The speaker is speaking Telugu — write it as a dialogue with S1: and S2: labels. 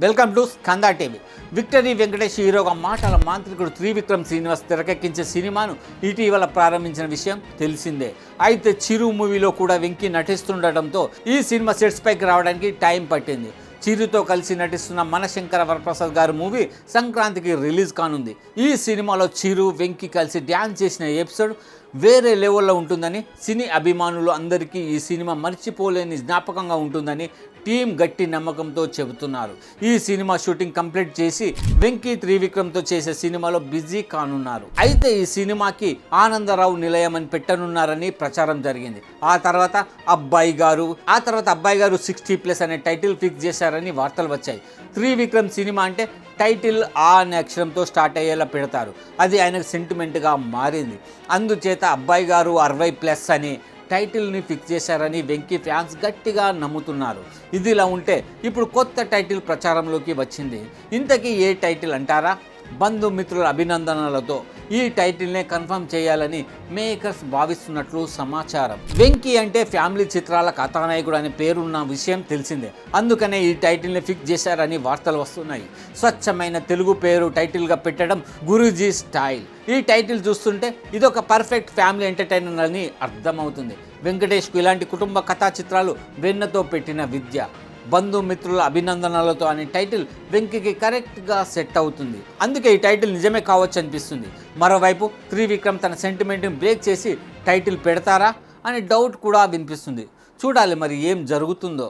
S1: Welcome to Skanda TV. Victory Venkatesh హీరోగా మాటల మాంత్రికుడు త్రివిక్రమ్ శ్రీనివాస్ తెరకెక్కించే సినిమాను ఇటీవల ప్రారంభించిన విషయం తెలిసిందే. అయితే చిరు మూవీలో కూడా వెంకీ నటిస్తుండటంతో ఈ సినిమా సెట్స్ పైకి రావడానికి టైం పట్టింది. చిరుతో కలిసి నటిస్తున్న మనశంకర వరప్రసాద్ గారి మూవీ సంక్రాంతికి రిలీజ్ కానుంది. ఈ సినిమాలో చిరు వెంకీ కలిసి డ్యాన్స్ చేసిన ఎపిసోడ్ వేరే లెవెల్లో ఉంటుందని, సినీ అభిమానులు అందరికీ ఈ సినిమా మర్చిపోలేని జ్ఞాపకంగా ఉంటుందని టీం గట్టి నమ్మకంతో చెబుతున్నారు. ఈ సినిమా షూటింగ్ కంప్లీట్ చేసి వెంకీ త్రివిక్రమ్తో చేసే సినిమాలో బిజీ కానున్నారు. అయితే ఈ సినిమాకి ఆనందరావు నిలయం అని పెట్టనున్నారని ప్రచారం జరిగింది. ఆ తర్వాత అబ్బాయి గారు 60+ అనే టైటిల్ ఫిక్స్ చేశారని వార్తలు వచ్చాయి. త్రివిక్రమ్ సినిమా అంటే టైటిల్ ఆ అనే అక్షరంతో స్టార్ట్ అయ్యేలా పెడతారు. అది ఆయనకు సెంటిమెంట్గా మారింది. అందుచేత అబ్బాయి గారు 60+ అని టైటిల్ని ఫిక్స్ చేశారని వెంకీ ఫ్యాన్స్ గట్టిగా నమ్ముతున్నారు. ఇదిలా ఉంటే ఇప్పుడు కొత్త టైటిల్ ప్రచారంలోకి వచ్చింది. ఇంతకీ ఏ టైటిల్ అంటారా? బంధుమిత్రుల అభినందనలతో ఈ టైటిల్నే కన్ఫర్మ్ చేయాలని మేకర్స్ భావిస్తున్నట్లు సమాచారం. వెంకీ అంటే ఫ్యామిలీ చిత్రాల కథానాయకుడు అనే పేరున్న విషయం తెలిసిందే. అందుకనే ఈ టైటిల్ని ఫిక్స్ చేశారని వార్తలు వస్తున్నాయి. స్వచ్ఛమైన తెలుగు పేరు టైటిల్గా పెట్టడం గురూజీ స్టైల్. ఈ టైటిల్ చూస్తుంటే ఇదొక పర్ఫెక్ట్ ఫ్యామిలీ ఎంటర్టైనర్ అని అర్థమవుతుంది. వెంకటేష్కు ఇలాంటి కుటుంబ కథా చిత్రాలు వెన్నతో పెట్టిన విద్య. బంధుమిత్రుల అభినందనలతో అనే టైటిల్ వెంకీకి కరెక్ట్గా సెట్ అవుతుంది. అందుకే ఈ టైటిల్ నిజమే కావచ్చు అనిపిస్తుంది. మరోవైపు త్రివిక్రమ్ తన సెంటిమెంట్ని బ్రేక్ చేసి టైటిల్ పెడతారా అనే డౌట్ కూడా వినిపిస్తుంది. చూడాలి మరి ఏం జరుగుతుందో.